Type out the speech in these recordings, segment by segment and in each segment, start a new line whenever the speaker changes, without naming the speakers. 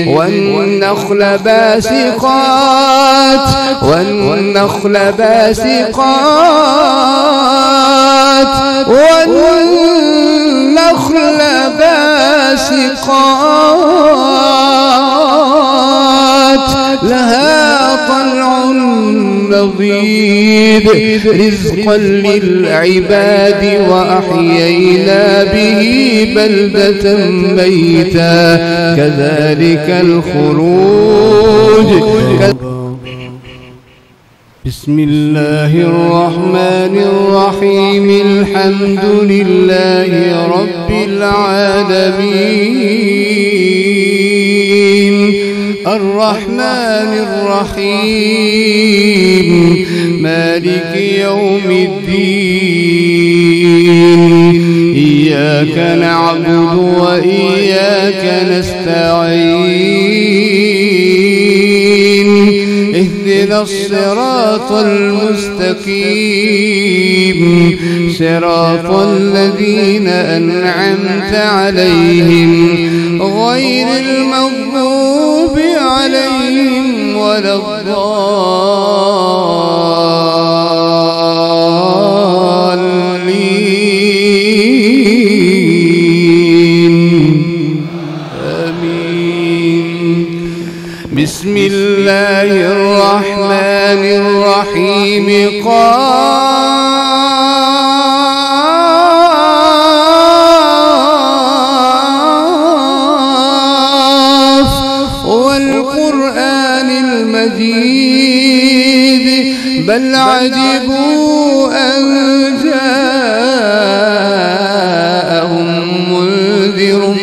والنخل باسقات لها طلع نضيد رزقا للعباد وأحيينا به بلدة ميتا كذلك الخروج. بسم الله الرحمن الرحيم الحمد لله رب العالمين الرحمن الرحيم مالك يوم الدين إياك نعبد وإياك نستعين اهدنا الصراط المستقيم صراط الذين أنعمت عليهم غير المغضوب عليهم ولا الضالين آمين. بسم الله الرحمن الرحيم قاف والقرآن المجيد بل عجبوا أن جاءهم منذر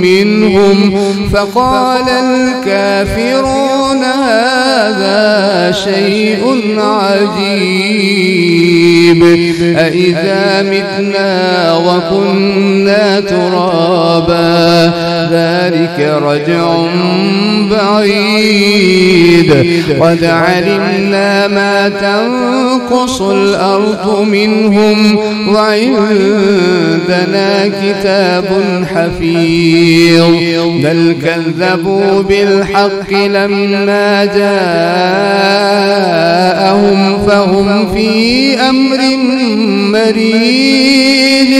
منهم فقال الكافرون هذا شيء عجيب أإذا متنا وكنا ترابا ذلك رجع بعيد قد علمنا ما تنقص الأرض منهم وعندنا كتاب حفيظ بل كذبوا بالحق لما جاءهم فهم في أمر مريج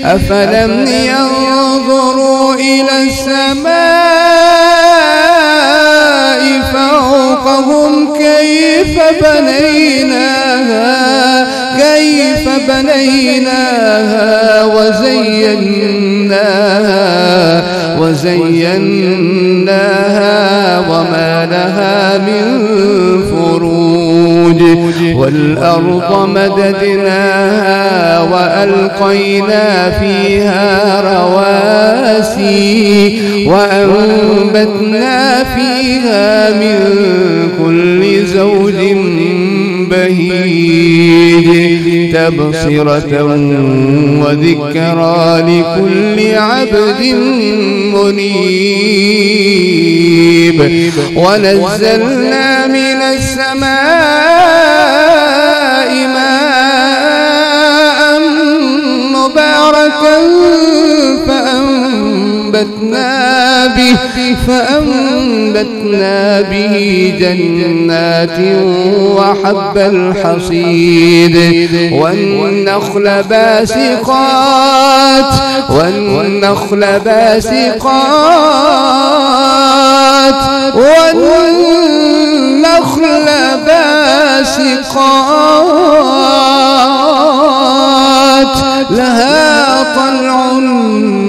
أفلم ينظروا إلى السماء فوقهم كيف بنيناها وزيناها وما لها من فروج والأرض مددناها وألقينا فيها رواسي وأنبتنا فيها من كل زوج بهيج تبصرة وذكرى لكل عبد منيب ونزلنا من السماء ماء مباركا فأنبتنا به جنات وحب الحصيد والنخل باسقات لها طلع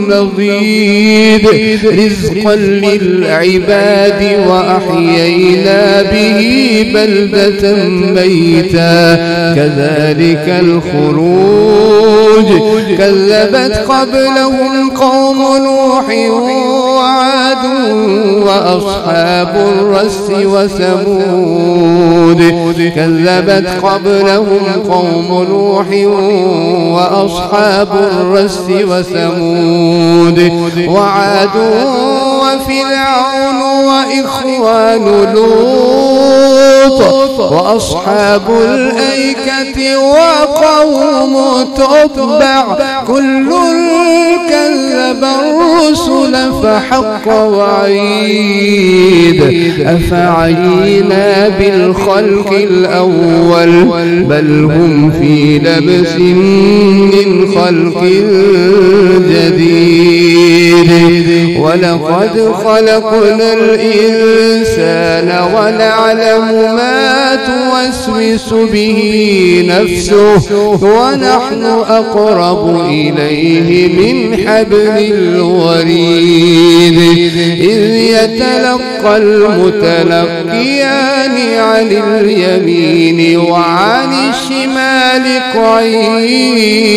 نضيد رزقا للعباد وأحيينا به بلدة ميتا كذلك الخروج كذبت قبلهم قوم نوح وعاد وأصحاب الرس وثمود كذبت قبلهم قوم نوح وأصحاب الرس وثمود وعاد وفرعون وإخوان لوط وأصحاب الأيكة وقوم تتبع كل كذب الرسل فحق وعيد أفعينا بالخلق الأول بل هم في لبس من خلق جديد ولقد خلقنا الإنسان ونعلم ما توسوس به نفسه ونحن أقرب إليه من حبل الوريد إذ يتلقى المتلقيان عن اليمين وعن الشمال قعيد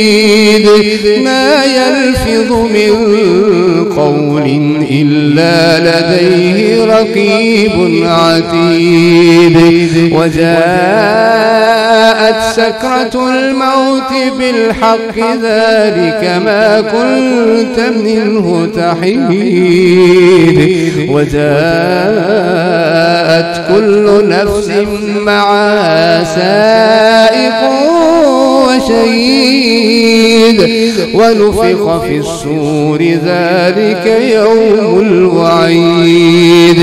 ما يلفظ من قول إلا لديه رقيب عتيد وجاءت سكرة الموت بالحق ذلك ما كنت منه تحيد وجاءت كل نفس معها سائق وشهيد ونفخ في الصور ذلك يوم الوعيد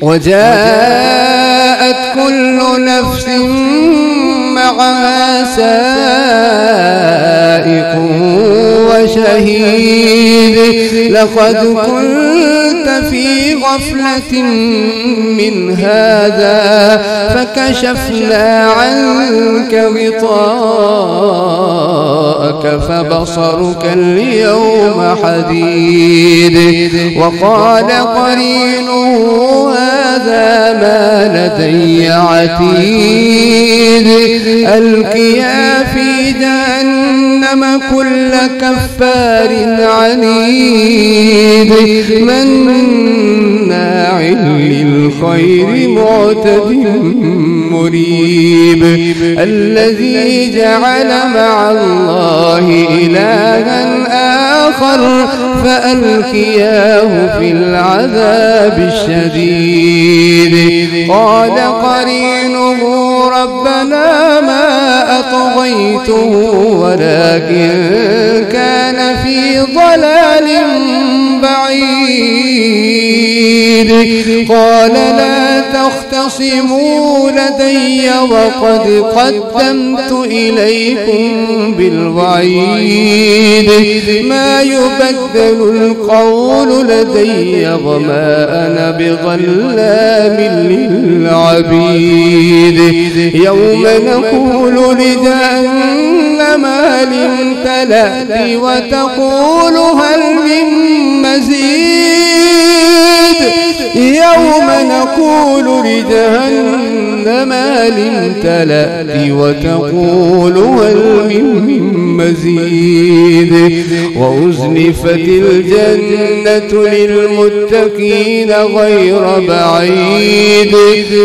وجاءت كل نفس معها سائق وشهيد لقد كنت في غفلة من هذا فكشفنا عنك غطاءك فبصرك اليوم حديد وقال قرينه هذا ما لدي عتيد ألقيا في جهنم كل كفار عنيد مناع للخير معتد مريب الذي جعل مع الله إلها آخر فألقياه في العذاب الشديد قال قرينه ربنا ما أطغيته ولكن كان في ضلال بعيد قال لا تختصموا لدي وقد قدمت إليكم بالوعيد ما يبدل القول لدي وما أنا بظلام للعبيد يوم نقول لجهنم هل امتلأت وتقول هل من مزيد يوم نقول لجهنم هل امتلأت وتقول هل من مزيد وأزلفت الجنة للمتقين غير بعيد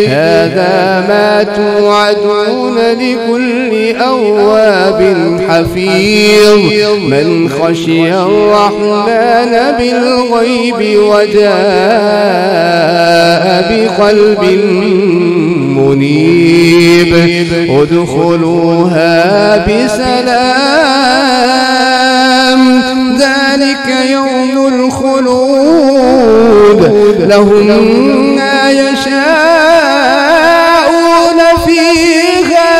هذا ما توعدون لكل أواب حفيظ من خشي الرحمن بالغيب وجاء بقلب منيب ادخلوها بسلام ذلك يوم الخلود لهم ما يشاءون فيها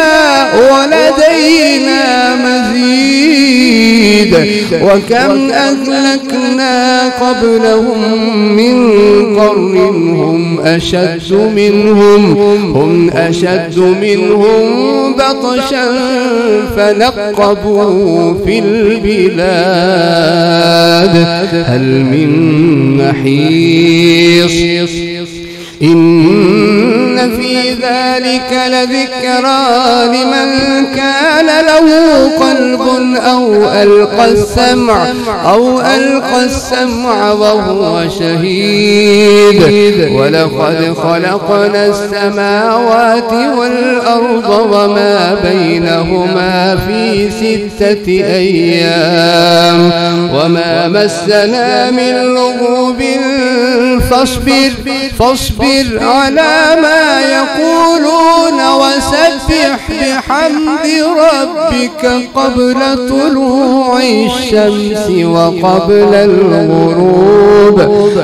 ولدينا مزيد وكم أهلكنا قبلهم من قرن هم أشد منهم بطشا فنقبوا في البلاد هل من محيص إن في ذلك لذكرى لمن كان له قلب أو ألقى السمع وهو شهيد ولقد خلقنا السماوات والأرض وما بينهما في 6 أيام وما مسنا من لغوب فاصبر على ما يقولون وسبح بحمد ربك قبل طلوع الشمس وقبل الغروب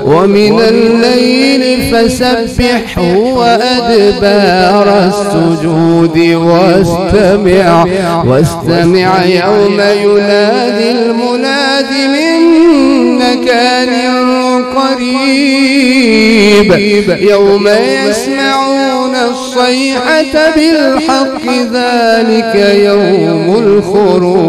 ومن الليل فسبحه وأدبار السجود واستمع يوم ينادي المناد من مكان قريب يوم يسمعون الصيحة بالحق ذلك يوم الخروج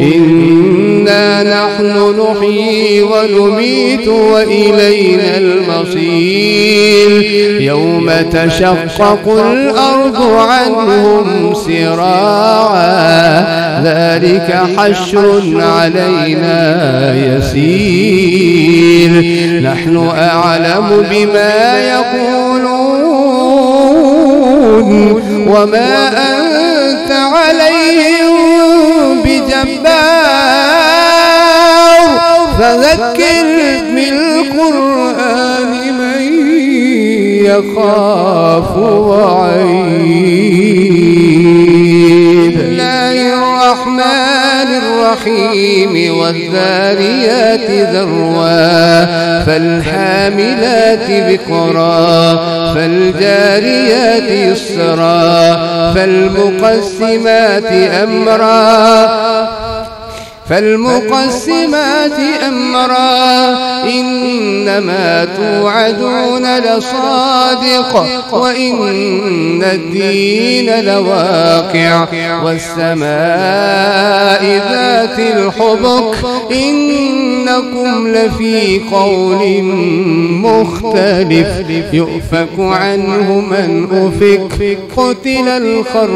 إنا نحن نحيي ونميت وإلينا المصير يوم تشقق الأرض عنهم سراعا ذلك حشر علينا يسير نحن أعلم بما يقولون وما أنت عليهم بجبار فذكر بالقرآن من يخاف وعيد الرحمن الرحيم والذاريات ذروا فالحاملات بقرا فالجاريات يسرا فالمقسمات أمرا إنما توعدون لصادق وإن الدين لواقع والسماء ذات الحبك إنكم لفي قول مختلف يؤفك عنه من أفك قتل الخراصون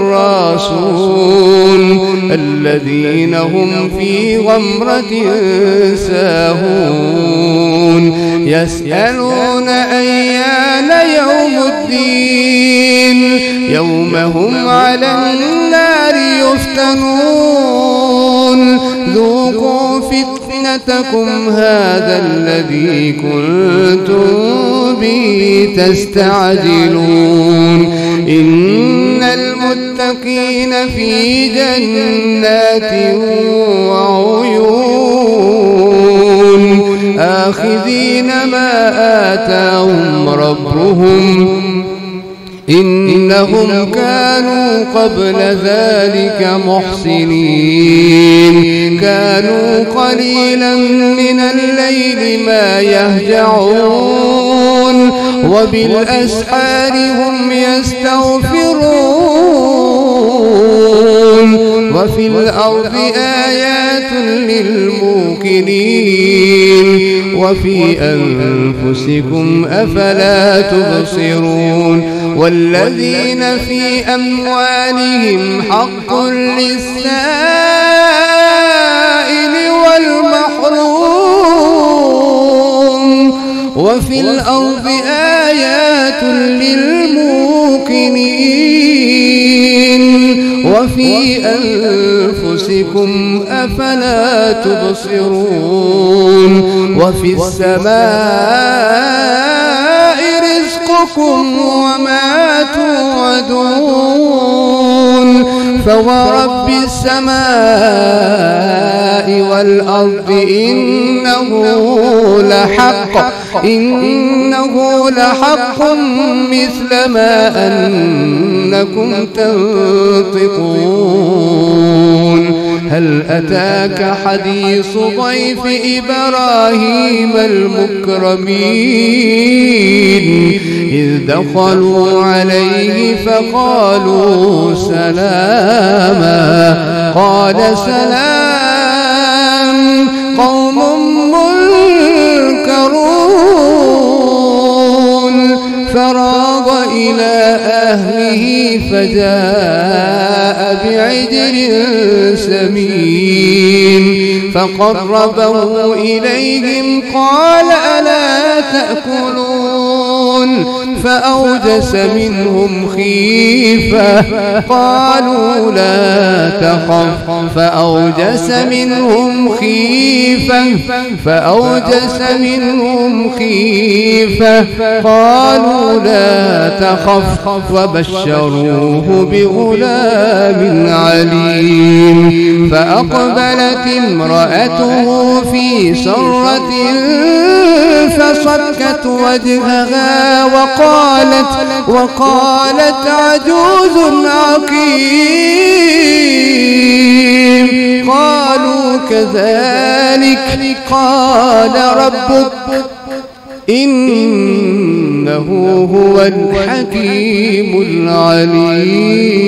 الذين هم في غمرة ساهون يسألون أيان يوم الدين يوم هم على النار يفتنون ذوقوا فتنتكم هذا الذي كنتم به تستعجلون إن المتقين في جنات وعيون آخذين ما آتاهم ربهم إنهم كانوا قبل ذلك محسنين كانوا قليلا من الليل ما يهجعون وبالأسحار هم يستغفرون وفي الأرض آيات للموقنين وفي أنفسكم أفلا تبصرون والذين في أموالهم حق للسائل والمحروم وفي الأرض آيات للموقنين وفي أنفسكم أفلا تبصرون وفي السماء رزقكم وما توعدون فورب السماء والأرض إنه لحق مثل ما أنكم تنطقون هل أتاك حديث ضيف إبراهيم المكرمين إذ دخلوا عليه فقالوا سلاما قال سلام قوم منكرون إلى أهله فجاء بعجل سمين فقربه إليهم قال ألا تأكلون فأوجس منهم خيفة قالوا لا تخف فأوجس منهم خيفة قالوا لا تخف وبشروه بغلام عليم فأقبلت امرأته في سرة فصكت وجهها وقالت عجوز عقيم قالوا كذلك قال ربك إنه هو الحكيم العليم.